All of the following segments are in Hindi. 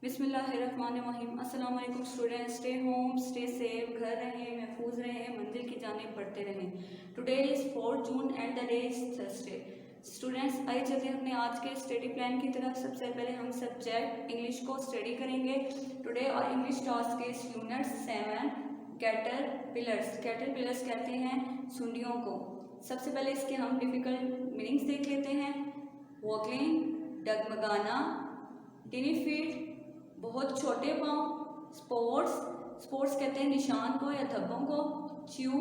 बिस्मिल्लाहिर्रहमानिर्रहीम। अस्सलाम वालेकुम students. Stay home, stay safe, घर रहें, महफूज रहें, मंजिल की जानिब बढ़ते रहें। Today is 4 June and the day is Thursday. Students, आइए चलते हैं अपने आज के स्टडी प्लान की तरफ। सबसे पहले हम सब्जेक्ट इंग्लिश को स्टडी करेंगे। टुडे और English task is unit 7 caterpillars. Caterpillars कहते हैं सुंडियों को। सबसे पहले इसके हम डिफ़िकल्ट मीनिंग्स देख लेते हैं। वॉकलिंग, डगमगाना, टिनी फीट, बहुत छोटे पाँव। स्पोर्ट्स कहते हैं निशान को या धब्बों को। च्यू,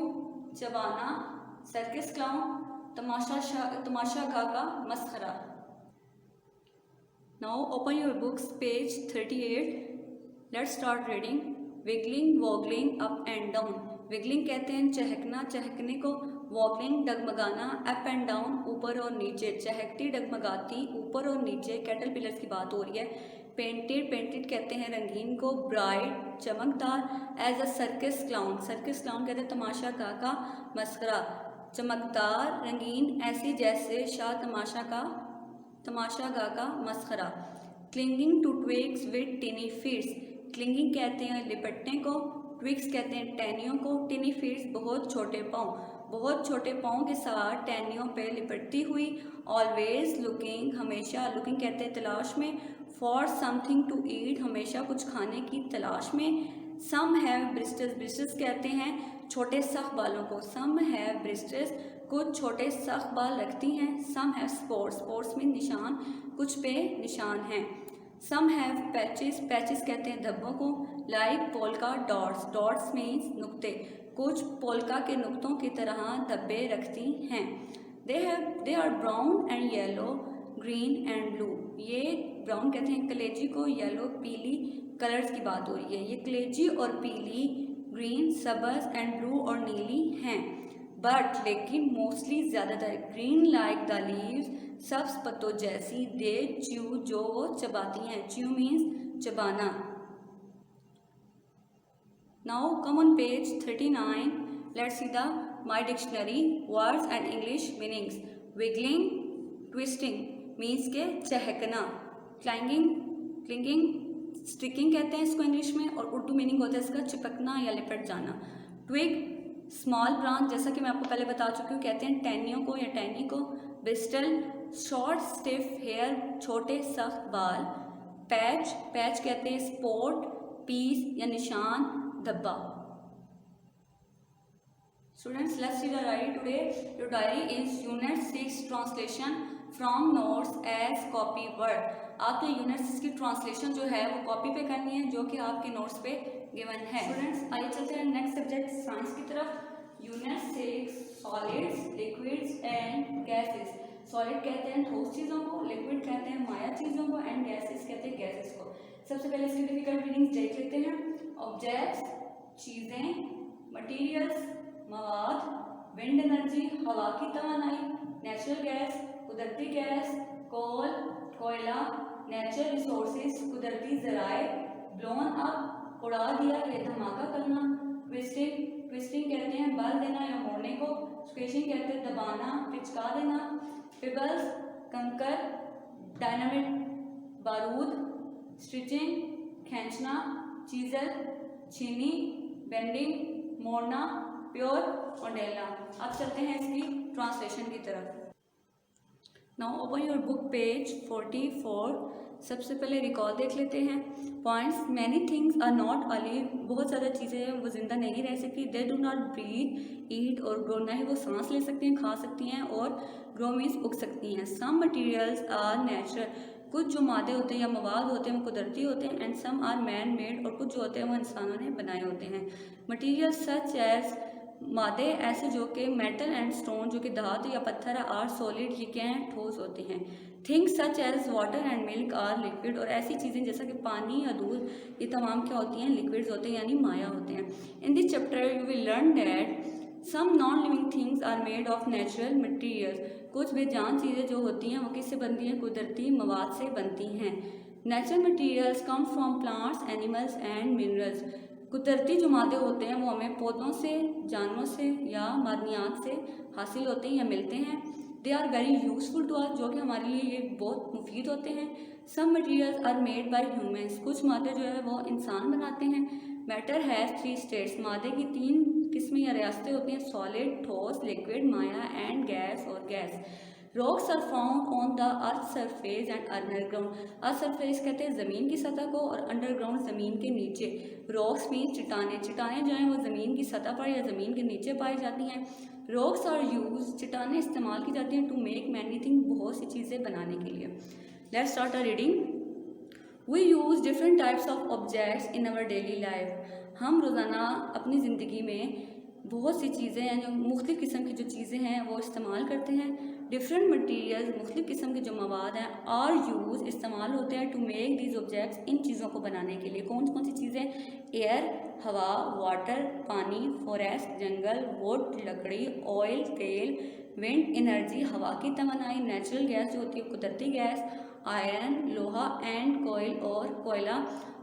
चबाना। सर्कस क्लाउन, तमाशागाह का मस्खरा। Now open your books, page 38। Let's start reading. Wiggling, waggling, up and down. Wiggling कहते हैं चहकना, चहकने को। वॉगलिंग, डगमगाना। अप एंड डाउन, ऊपर और नीचे। चहकती, डगमगाती, ऊपर और नीचे। कैटरपिलर्स की बात हो रही है। पेंटेड, पेंटेड कहते हैं रंगीन को। ब्राइट, चमकदार। As a circus clown, circus clown कहते हैं तमाशागाह का मस्खरा। चमकदार, रंगीन, ऐसी जैसे तमाशागाह का मस्खरा। Clinging to twigs with tiny feets. Clinging कहते हैं लिपटने को। ट्विग्स कहते हैं टहनियों को। टिनी फीट्स बहुत छोटे पाँव, बहुत छोटे पाँव के साथ टहनियों पे लिपटती हुई। ऑलवेज लुकिंग, हमेशा। लुकिंग कहते हैं तलाश में। फॉर समथिंग टू ईट, हमेशा कुछ खाने की तलाश में। सम हैव ब्रिस्टल्स, ब्रिस्टल्स कहते हैं छोटे सख्त बालों को। सम हैव ब्रिस्टल्स, कुछ छोटे सख्त बाल रखती हैं। सम हैव स्पॉट्स, स्पॉट्स में निशान, कुछ पे निशान हैं। सम हैव पैचेस, पैचेस कहते हैं धब्बों को। Like polka dots, dots means नुक्ते, कुछ पोल्का के नुक्तों की तरह धब्बे रखती हैं। They are brown and yellow, green and blue. ये ब्राउन कहते हैं कलेजी को, येलो पीली कलर्स की बात हो रही है। ये कलेजी और पीली, ग्रीन सब्ज एंड ब्लू और नीली हैं। बट लेकिन मोस्टली ज़्यादातर ग्रीन लाइक द लीव्स, सब्ज पत्तों जैसी। दे च्यू, जो वो चबाती हैं। च्यू मीन्स चबाना। Now come on page 39। Let's see the my dictionary words and English meanings. Wiggling, twisting means के चहकना। क्लिंगिंग, स्टिकिंग कहते हैं इसको इंग्लिश में, और उर्दू मीनिंग होता है इसका चिपकना या लिपट जाना। ट्विग, स्मॉल ब्रांच, जैसा कि मैं आपको पहले बता चुकी हूँ, कहते हैं टहनियों को या टहनी को। ब्रिस्टल, शॉर्ट स्टिफ हेयर, छोटे सख्त बाल। पैच, पैच कहते हैं स्पॉट, पीस या निशान, धब्बा। Students, let's see the diary today. Your diary is Unit 6 translation from notes as copy word. आपके यूनिट 6 की ट्रांसलेशन जो है वो कॉपी पे करनी है, जो कि आपके नोट्स पे गिवन है। स्टूडेंट्स, आइए चलते हैं नेक्स्ट सब्जेक्ट साइंस की तरफ। Unit 6 solids, liquids and gases. Solid कहते हैं ठोस चीज़ों को, लिक्विड कहते हैं माया चीज़ों को, एंड गैसेस कहते हैं गैसेस को। सबसे पहले इसकी डिफिकल्ट मीनिंग्स देख लेते हैं। ऑब्जेक्ट्स, चीज़ें। मटीरियल्स, मवाद। विंड एनर्जी, हवा की तवानाई। नेचुरल गैस, कुदरती गैस। कोल, कोयला। नेचुरल रिसोर्सेज, कुदरती ज़राए। ब्लोन अप, उड़ा दिया या धमाका करना। ट्विस्टिंग, ट्विस्टिंग कहते हैं बल देना या मोड़ने को। स्क्वेशिंग कहते हैं दबाना, पिचका देना। पिबल्स, कंकर। डायनामिट, बारूद। स्टिचिंग, खींचना। चीजल, छीनी। बेंडिंग, मोड़ना। प्योर, ओंडेला। अब चलते हैं इसकी ट्रांसलेशन की तरफ। Now open your book page 44। सबसे पहले रिकॉल देख लेते हैं। Points, many things are not alive, बहुत ज़्यादा चीज़ें हैं वो जिंदा नहीं रह सकती। They do not breathe, eat और ग्रो, ना ही वो सांस ले सकती हैं, खा सकती हैं, और ग्रो मीन्स उग सकती हैं। सम मटीरियल्स आर नेचुरल, कुछ जो मादे होते हैं या मवाद होते हैं वो कुदरती होते हैं। And some are man made, और कुछ जो होते हैं वो इंसानों ने बनाए होते हैं। मटीरियल्स सच एज, मादे ऐसे जो कि मेटल एंड स्टोन, जो कि धातु या पत्थर है। आर सॉलिड, ये क्या हैं, ठोस होते हैं। Things such as water and milk are liquid, और ऐसी चीज़ें जैसा कि पानी या दूध, ये तमाम क्या होती हैं, लिक्विड्स होते हैं, यानी माया होते हैं। In this chapter you will learn that some non living things are made of natural materials, कुछ बेजान चीज़ें जो होती हैं वो किससे बनती हैं, कुदरती मवाद से बनती हैं। Natural materials come from plants, animals and minerals, कुदरती जो मादे होते हैं वो हमें पौधों से, जानवरों से या मादनियात से हासिल होते हैं या मिलते हैं। They are very useful to us, जो कि हमारे लिए ये बहुत मुफीद होते हैं। Some materials are made by humans, कुछ मादे जो है वो इंसान बनाते हैं। मैटर हैज़ 3 स्टेट्स, मादे की 3 किस्में या रियासतें होती हैं, सॉलिड, ठोस, लिक्विड, माया एंड गैस और gas. Rocks are found on the earth surface and underground, earth surface कहते हैं ज़मीन की सतह को, और अंडरग्राउंड ज़मीन के नीचे। रॉक्स मीन चट्टानें, चट्टानें जो हैं वो ज़मीन की सतह पर या ज़मीन के नीचे पाई जाती हैं। रॉक्स आर यूज, चट्टानें इस्तेमाल की जाती हैं टू मेक मैनी थिंग, बहुत सी चीज़ें बनाने के लिए। Let's start a reading. We use different types of objects in our daily life, हम रोज़ाना अपनी ज़िंदगी में बहुत सी चीज़ें हैं जो मुख्तलिफ़ किस्म की जो चीज़ें हैं वो इस्तेमाल करते हैं। डिफरेंट मटीरियल्स, मुख्तलिफ़ किस्म के जो मवाद हैं, आर यूज़ इस्तेमाल होते हैं टू मेक दीज ऑब्जेक्ट्स, इन चीज़ों को बनाने के लिए। कौन कौन सी चीज़ें? एयर हवा, वाटर पानी, फॉरेस्ट जंगल, वुड लकड़ी, ऑयल तेल, विंड एनर्जी हवा की तमन्नाई, नेचुरल गैस जो होती है कुदरती गैस, आयरन लोहा एंड कोयल और कोयला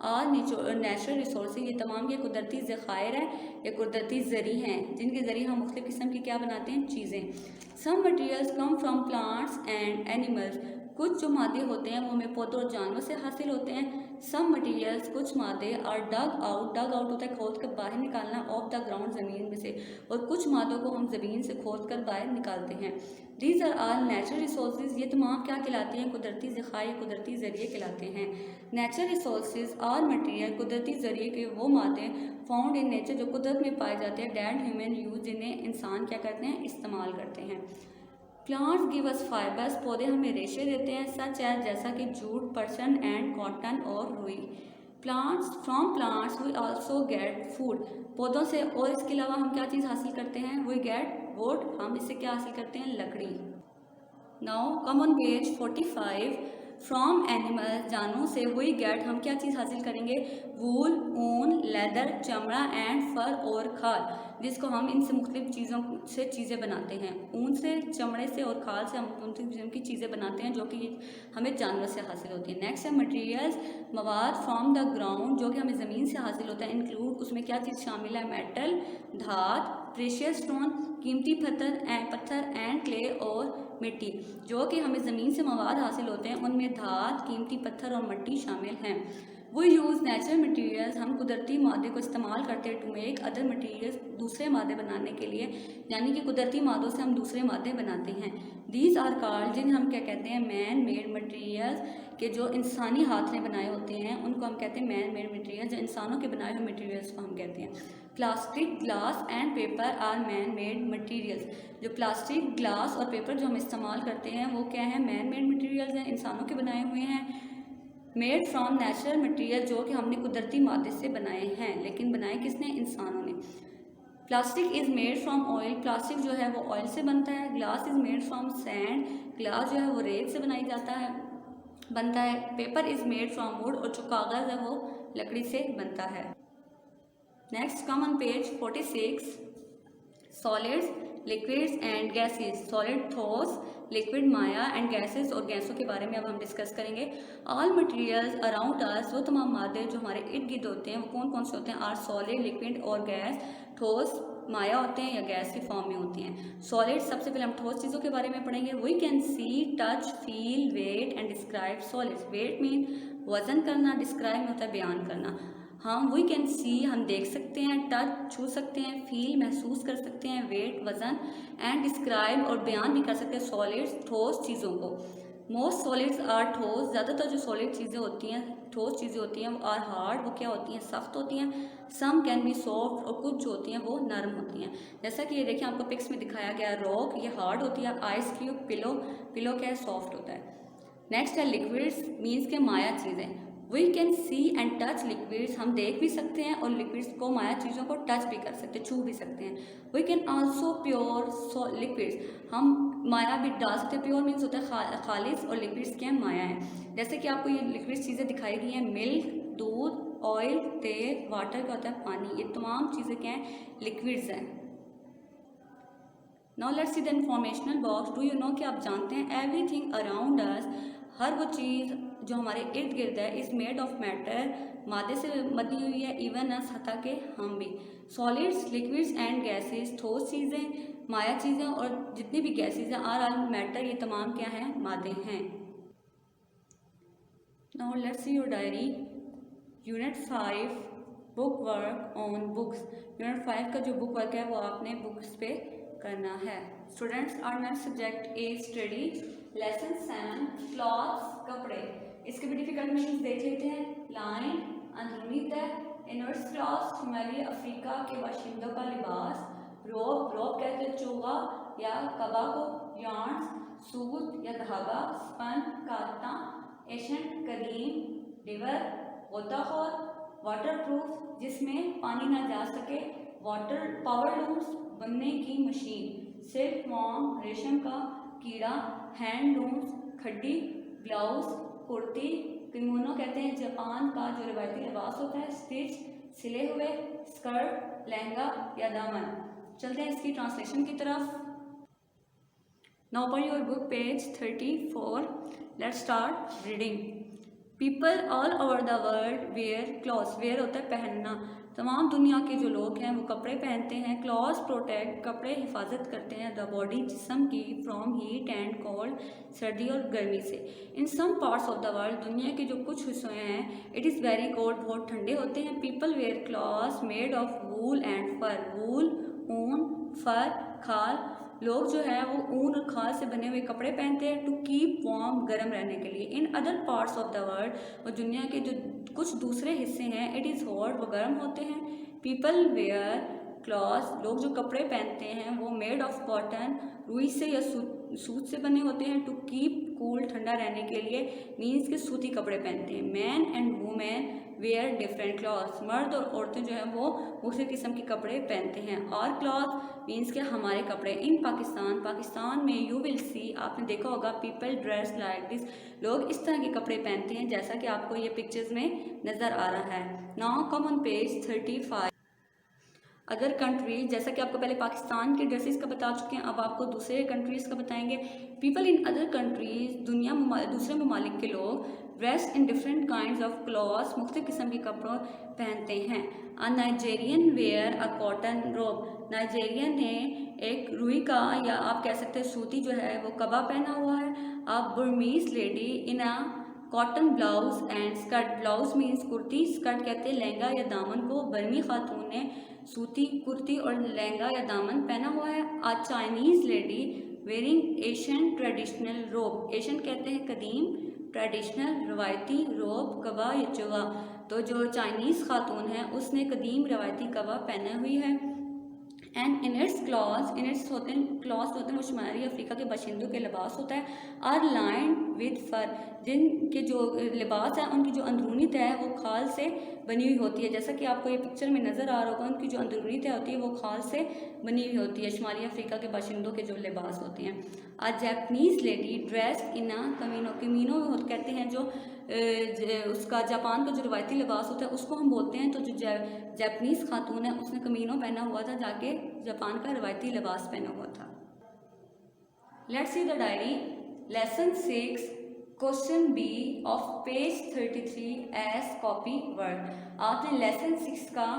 और नेचुरल रिसोर्सेज, ये तमाम ये कुदरती ज़खायर हैं, ये कुदरती ज़री हैं जिनके ज़रिए हम मुख्तलिफ़ किस्म की क्या बनाते हैं चीज़ें। Some materials come from plants and animals, कुछ जो मादे होते हैं वो हमें पौधों और जानवरों से हासिल होते हैं। सम मटीरियल्स, कुछ मादे, are dug out, dug out होता है खोद कर बाहर निकालना, ऑफ द ग्राउंड ज़मीन में से, और कुछ मादों को हम ज़मीन से खोद कर बाहर निकालते हैं। These are all natural resources, ये तमाम क्या कहलाते हैं? कुदरती ज़खायर, कुदरती ज़रिए कहलाते हैं। नेचुरल रिसोर्सेज आर मटीरियल, कुदरती ज़रिए के वो मादे, फाउंड इन नेचर, जो कुदरत में पाए जाते हैं, डैट ह्यूमन यूज, जिन्हें इंसान क्या करते हैं? इस्तेमाल करते हैं। प्लांट्स गिव अस फाइबर्स, पौधे हमें रेशे देते हैं, सच है जैसा कि जूट, पर्सन एंड कॉटन और रुई। Plants, from plants we also get food, पौधों से और इसके अलावा हम क्या चीज़ हासिल करते हैं? वी गेट वुड, हम इससे क्या हासिल करते हैं? लकड़ी। Now come on page 45। From animal, जानवरों से, वी गेट, हम क्या चीज़ हासिल करेंगे? वूल ऊन, लेदर चमड़ा एंड फर और खाल, जिसको हम इनसे मुख्तलिफ चीज़ों से चीज़ें बनाते हैं। ऊन से, चमड़े से और खाल से हम मुख्तलिफ किस्म की चीज़ें बनाते हैं जो कि हमें जानवर से हासिल होती है। नेक्स्ट है मटीरियल्स, मवाद, फ्रॉम द ग्राउंड, जो कि हमें ज़मीन से हासिल होता है। इंक्लूड, उसमें क्या चीज़ शामिल है? मेटल धात, प्रेशियस स्टोन कीमती पत्थर एंड क्ले और मिट्टी, जो कि हमें ज़मीन से मवाद हासिल होते हैं, उनमें धात, कीमती पत्थर और मिट्टी शामिल हैं। वो यूज़ नेचुरल मटीरियल्स, हम कुदरती मादे को इस्तेमाल करते हैं टू मेक अदर मटीरियल्स, दूसरे मादे बनाने के लिए, यानी कि कुदरती मादों से हम दूसरे मादे बनाते हैं। दीज आर कॉल्ड, जिन्हें हम क्या कहते हैं? मैन मेड मटीरियल्स, के जो इंसानी हाथ ने बनाए होते हैं उनको हम कहते हैं मैन मेड मटीरियल, जो इंसानों के बनाए हुए मटीरियल्स को हम कहते हैं। Plastic, glass and paper are man made materials, जो प्लास्टिक, ग्लास और पेपर जो हम इस्तेमाल करते हैं वो क्या है? मैन मेड मटीरियल्स हैं, इंसानों के बनाए हुए हैं। मेड फ्रॉम नेचुरल मटीरियल, जो कि हमने कुदरती मादे से बनाए हैं, लेकिन बनाए किसने? इंसानों ने। Plastic is made from oil, plastic जो है वो ऑयल से बनता है। Glass is made from sand, glass जो है वो रेत से बनता है। Paper is made from would, और जो कागज़ है वो लकड़ी से बनता है। Next come on page 46। Solids, liquids and gases, solid ठोस, लिक्विड माया एंड गैसेस, और गैसों के बारे में अब हम डिस्कस करेंगे। ऑल मटेरियल्स अराउंड अस, वो तमाम मादे जो हमारे इर्द गिर्द होते हैं वो कौन कौन से होते हैं? आर सॉलिड, लिक्विड और गैस, ठोस माया होते हैं या गैस के फॉर्म में होती हैं। सॉलिड, सबसे पहले हम ठोस चीज़ों के बारे में पढ़ेंगे। We can see, touch, feel, weigh and describe solids. Weigh mean वजन करना, डिस्क्राइब में होता है बयान करना। हम वी कैन सी, हम देख सकते हैं, टच छू सकते हैं, फील महसूस कर सकते हैं, वेट वज़न, एंड डिस्क्राइब और बयान भी कर सकते हैं सॉलिड्स ठोस चीज़ों को। मोस्ट सॉलिड्स आर ठोस, ज़्यादातर जो सॉलिड चीज़ें होती हैं, ठोस चीज़ें होती हैं, वो आर हार्ड, वो क्या होती हैं? सख्त होती हैं। सम कैन बी सॉफ्ट, और कुछ जो होती हैं वो नरम होती हैं। जैसा कि ये देखिए आपको पिक्स में दिखाया गया, रॉक ये हार्ड होती है, आइस क्यूब, पिलो क्या है? सॉफ्ट होता है। नेक्स्ट है लिक्विड्स, मीन्स के माया चीज़ें। We can see and touch liquids, हम देख भी सकते हैं और लिक्विड्स को, माया चीज़ों को टच भी कर सकते हैं, छू भी सकते हैं। We can also pour liquids, हम माया भी डाल सकते हैं। प्योर मीन्स होता है खालिस, और लिक्विड्स क्या है? माया है। जैसे कि आपको ये लिक्विड्स चीज़ें दिखाई गई हैं, मिल्क, दूध, ऑयल, तेल, वाटर का होता है पानी, ये तमाम चीज़ें क्या हैं? लिक्विड्स हैं। Now let's see the informational box. Do you know, कि आप जानते हैं? एवरीथिंग अराउंड अस, हर वो चीज़ जो हमारे इर्द गिर्द है, इज़ मेड ऑफ मैटर, मादे से बनी हुई है। इवन अस, हता के हम भी। सॉलिड्स, लिक्विड्स एंड गैसेस, ठोस चीज़ें, माया चीज़ें और जितनी भी गैसेज हैं आर ऑल मैटर, ये तमाम क्या हैं, मादे हैं। Now let's see your diary. Unit 5 book work on books. Unit 5 का जो बुक वर्क है वो आपने बुक्स पे करना है। Students, our next subject is study lesson 7 clothes, कपड़े। इसके भी डिफिकल्ट मीनिंग्स देख लेते हैं। लाइन, अंदरूनी तह, इनर्स क्लॉथ, शुमाली अफ्रीका के बाशिंदों का लिबास। रोब, रोब कहते हैं चोगा या कबा को। यार्न्स, सूत या धागा। स्पन, काटना। एशियंट, कदीम। रिवर, गोताखोर। वाटरप्रूफ, जिसमें पानी ना जा सके। वाटर पावर लूम्स, बनने की मशीन। सिल्क वॉर्म, रेशम का कीड़ा। हैंड लूम्स, खड्डी। ब्लाउज, कुर्ती। किमोनो कहते हैं जापान का जो रिवायती लिबास होता है। स्टिच, सिले हुए। स्कर्ट, लहंगा या दामन। चलते हैं इसकी ट्रांसलेशन की तरफ। Now open your book page 34. Let's start reading. People all over the world wear clothes. Wear होता है पहनना। तमाम दुनिया के जो लोग हैं वो कपड़े पहनते हैं। Clothes protect, कपड़े हिफाजत करते हैं the body, जिस्म की, from heat and cold, सर्दी और गर्मी से। In some parts of the world, दुनिया के जो कुछ हिस्से हैं, it is very cold, बहुत ठंडे होते हैं। People wear clothes made of wool and fur. Wool, ऊन, fur, खाल। लोग जो है वो ऊन और खाल से बने हुए कपड़े पहनते हैं टू कीप वार्म, गर्म रहने के लिए। In other parts of the world, और दुनिया के जो कुछ दूसरे हिस्से हैं, इट इज़ हॉट, वो गर्म होते हैं। पीपल वेयर क्लॉथ्स, लोग जो कपड़े पहनते हैं वो मेड ऑफ कॉटन, रुई से या सूत से बने होते हैं। टू कीप कूल, ठंडा रहने के लिए, मीन्स के सूती कपड़े पहनते हैं। Men and women wear different clothes, मर्द और औरतें जो हैं वो मुख्तलिफ किस्म के कपड़े पहनते हैं। और क्लॉथ मीन्स के हमारे कपड़े। इन पाकिस्तान, पाकिस्तान में यू विल सी, आपने देखा होगा, पीपल ड्रेस लाइक दिस, लोग इस तरह के कपड़े पहनते हैं जैसा कि आपको ये पिक्चर्स में नज़र आ रहा है। Now come on page 35। Other countries, जैसा कि आपको पहले पाकिस्तान के ड्रेसेस का बता चुके हैं, अब आपको दूसरे कंट्रीज़ का बताएंगे। पीपल इन अदर कंट्रीज, दूसरे ममालिक के लोग, dress in different kinds of clothes, मुख्तलिफ किस्म के कपड़ों पहनते हैं। अ नाइजेरियन वेयर अ कॉटन रोब, नाइजेरियन ने एक रुई का या आप कह सकते हैं सूती जो है वो कबा पहना हुआ है। A Burmese lady in a cotton blouse and skirt, blouse means कुर्ती, स्कर्ट कहते हैं लहंगा या दामन को। बर्मी खातून ने सूती कुर्ती और लहंगा या दामन पहना हुआ है। A Chinese lady wearing Asian traditional रोब, एशियन कहते हैं कदीम, ट्रेडिशनल रवायती, रोब कबा या चोगा। तो जो चाइनीज़ खातून है उसने कदीम रवायती कबा पहना हुई है। एंड इनर्स क्लॉथ्स, इनर्स होते हैं, क्लॉथ्स होते हैं वो शुमाली अफ्रीका के बाशिंदों के लिबास होता है। आर लाइन विद फर, जिनके जो लिबास है उनकी जो अंदरूनी तह है वो खाल से बनी हुई होती है। जैसा कि आपको ये पिक्चर में नज़र आ रहा होगा, उनकी जो अंदरूनी तह होती है वो खाल से बनी हुई होती है। शुमाली अफ्रीका के बाशिंदों के जो लिबास होते हैं। आ जैपनीज़ लेडी ड्रेस इन अ कमीनो, कमीनो कहते हैं जो उसका जापान का जो रवायती लिबास होता है उसको हम बोलते हैं। तो जो जैपनीज़ खातून है उसने कमीनो पहना हुआ था, जाके जापान का रवायती लिबास पहना हुआ था। Let's see the diary. Lesson 6 question B of page 33 as copy work. आपने लेसन 6 का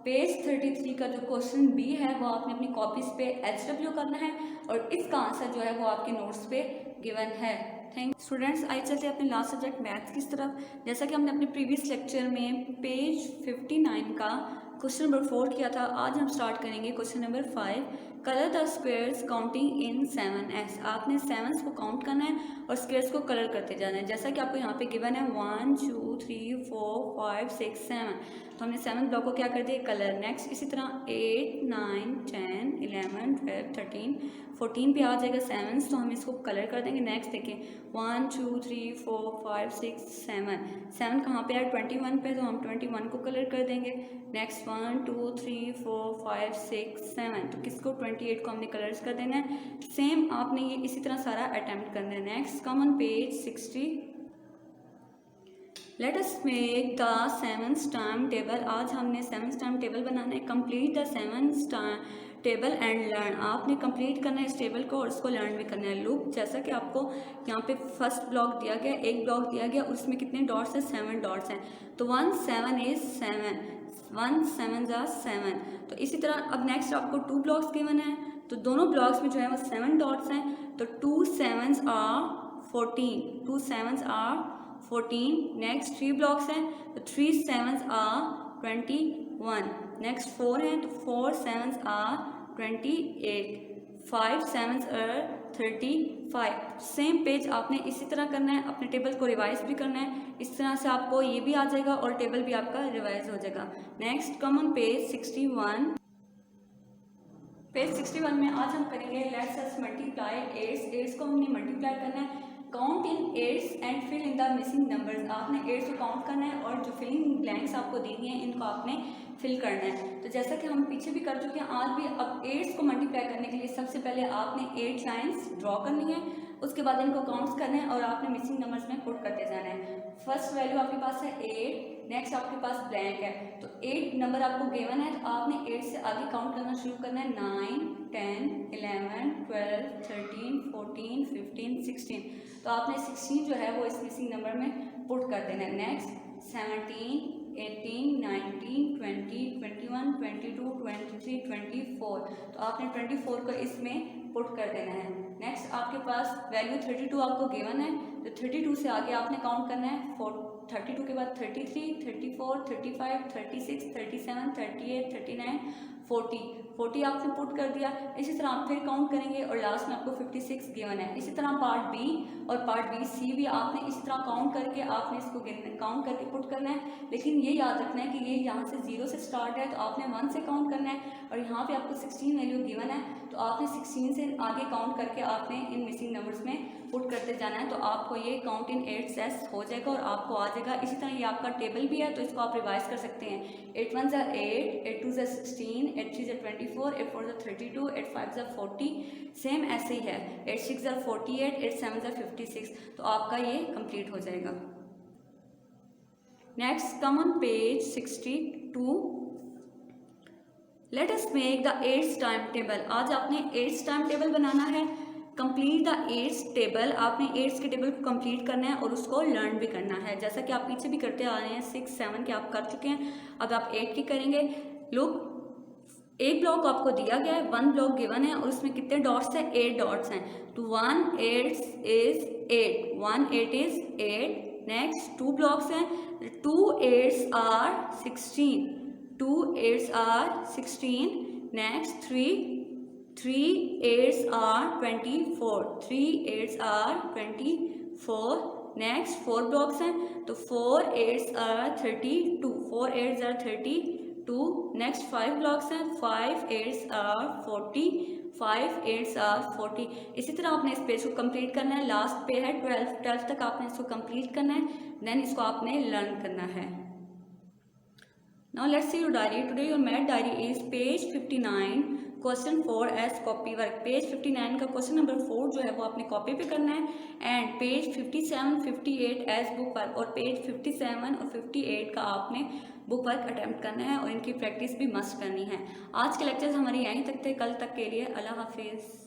पेज 33 का जो क्वेश्चन बी है वो आपने अपनी कॉपीज़ पे HW करना है और इसका आंसर जो है वो आपके नोट्स पे गिवन है। Thank students. आइए चलते हैं अपने लास्ट सब्जेक्ट मैथ्स की तरफ। जैसा कि हमने अपने प्रीवियस लेक्चर में पेज 59 का क्वेश्चन नंबर 4 किया था, आज हम स्टार्ट करेंगे question number 5। Colour the squares counting in 7s। आपने 7s को काउंट करना है और स्क्वेयर्स को कलर करते जाना है। जैसा कि आपको यहाँ पे गिवन है 1 2 3 4 5 6 7, तो हमने 7 ब्लॉक को क्या कर दिया, कलर। नेक्स्ट इसी तरह 8 9 10 11 12 13 14 पे आ जाएगा 7, तो हम इसको कलर कर देंगे। नेक्स्ट देखें 1 2 3 4 5 6 7 कहाँ पे है, 21 पे, तो हम 21 को कलर कर देंगे। नेक्स्ट 1 2 3 4 5 6 7, तो किसको 28 को हमने कलर्स कर देना है। सेम आपने ये इसी तरह सारा अटेम्प्ट करना है। Next come on page 60। Let us make the 7th time table. आज हमने 7th टाइम टेबल बनाना है। Complete the 7th table and learn. आपने कंप्लीट करना है इस टेबल को और इसको लर्न भी करना है। लुक, जैसा कि आपको यहाँ पे फर्स्ट ब्लॉक दिया गया, एक ब्लॉक दिया गया, उसमें कितने डॉट्स हैं, 7 डॉट्स हैं। तो 1 7 इज 7, 1 7 जा 7। तो इसी तरह अब नेक्स्ट आपको 2 ब्लॉक्स गिवन है, तो दोनों ब्लॉक्स में जो है वो 7 डॉट्स हैं, तो 2 7s are 14, 2 7s are 14। Next 3 blocks हैं, तो 3 7s are 21। नेक्स्ट 4 हैं, तो 4 7s are 28, 5 7s are 35। Same page आपने इसी तरह करना है, अपने टेबल को रिवाइज भी करना है, इस तरह से आपको ये भी आ जाएगा और टेबल भी आपका रिवाइज हो जाएगा। Next come on page 61। Page 61 में आज हम करेंगे लेट्स अस मल्टीप्लाई एट्स को हमने मल्टीप्लाई करना है। Count in eights and fill in the missing numbers, आपने एट्स को काउंट करना है और जो फिलिंग ब्लैंक्स आपको दी गई हैं इनको आपने फिल करना है। तो जैसा कि हम पीछे भी कर चुके हैं, आज भी अब एट्स को मल्टीप्लाई करने के लिए सबसे पहले आपने 8 लाइन्स ड्रॉ करनी है, उसके बाद इनको काउंट्स करना है और आपने मिसिंग नंबर्स में पुट करते जाना है। फर्स्ट वैल्यू आपके पास है 8, नेक्स्ट आपके पास ब्लैंक है, तो 8 नंबर आपको गिवन है, तो आपने 8 से आगे काउंट करना शुरू करना है। 9 10 11 12 13 14 15 16, तो आपने 16 जो है वो इस मिसिंग नंबर में पुट कर देना है। नेक्स्ट 17 18 19 20 21 22 23 24, तो आपने 24 को इसमें पुट कर देना है। नेक्स्ट आपके पास वैल्यू 32 आपको गिवन है, तो 32 से आगे आपने काउंट करना है। 32 के बाद 33 34 35 36 37 38 39 40 आपने पुट कर दिया। इसी तरह आप फिर काउंट करेंगे और लास्ट में आपको 56 गिवन है। इसी तरह पार्ट बी और पार्ट बी सी भी आपने इसी तरह काउंट करके आपने इसको काउंट करके पुट करना है, लेकिन ये याद रखना है कि ये यहाँ से 0 से स्टार्ट है, तो आपने 1 से काउंट करना है और यहाँ पे आपको 16 वैल्यू गिवन है, तो आपने 16 से आगे काउंट करके आपने इन मिसिंग नंबर्स में पुट करते जाना है, तो आपको ये काउंट इन 8s हो जाएगा और आपको आ जाएगा। इसी तरह ये आपका टेबल भी है, तो इसको आप रिवाइज कर सकते हैं। 8 1 8, 8 2 16, 8 3 24, 8 4 32, 8 5 40, सेम ऐसे ही है। 8 6 48, 8 7 56, तो आपका ये कंप्लीट हो जाएगा। Next come on page 62। Let us make the 8th time table. आज आपने 8th टाइम टेबल बनाना है। कंप्लीट द 8th टेबल, आपने 8th के टेबल को कंप्लीट करना है और उसको लर्न भी करना है, जैसा कि आप पीछे भी करते आ रहे हैं। 6 7 के आप कर चुके हैं, अब आप 8 की करेंगे। लुक, एक ब्लॉक आपको दिया गया है, 1 ब्लॉक गिवन है और उसमें कितने डॉट्स हैं? 8 डॉट्स हैं, तो 1 8 is 8, 1 8 is 8। नेक्स्ट 2 ब्लॉक्स हैं, 2 8s are 16, 2 8s are 16। Next 3 8s are 24, 3 8s are 24। Next 4 blocks हैं, तो 4 8s are 32, 4 8s are 32। Next 5 blocks हैं, 5 8s are 40, 5 8s are 40। इसी तरह आपने इस पेज को कंप्लीट करना है। लास्ट पे है 12 तक आपने इसको कंप्लीट करना है, देन इसको आपने लर्न करना है। Now let's see your diary. Today your math diary is page 59, question 4 as copy work. Page 59 का क्वेश्चन नंबर 4 जो है वो आपने कॉपी पे करना है, and page 57 58 as book work, और पेज 57 और 58 का आपने बुक वर्क अटेम्प्ट करना है और इनकी प्रैक्टिस भी मस्ट करनी है। आज के लेक्चर्स हमारे यहीं तक थे, कल तक के लिए अल्लाह हाफिज़।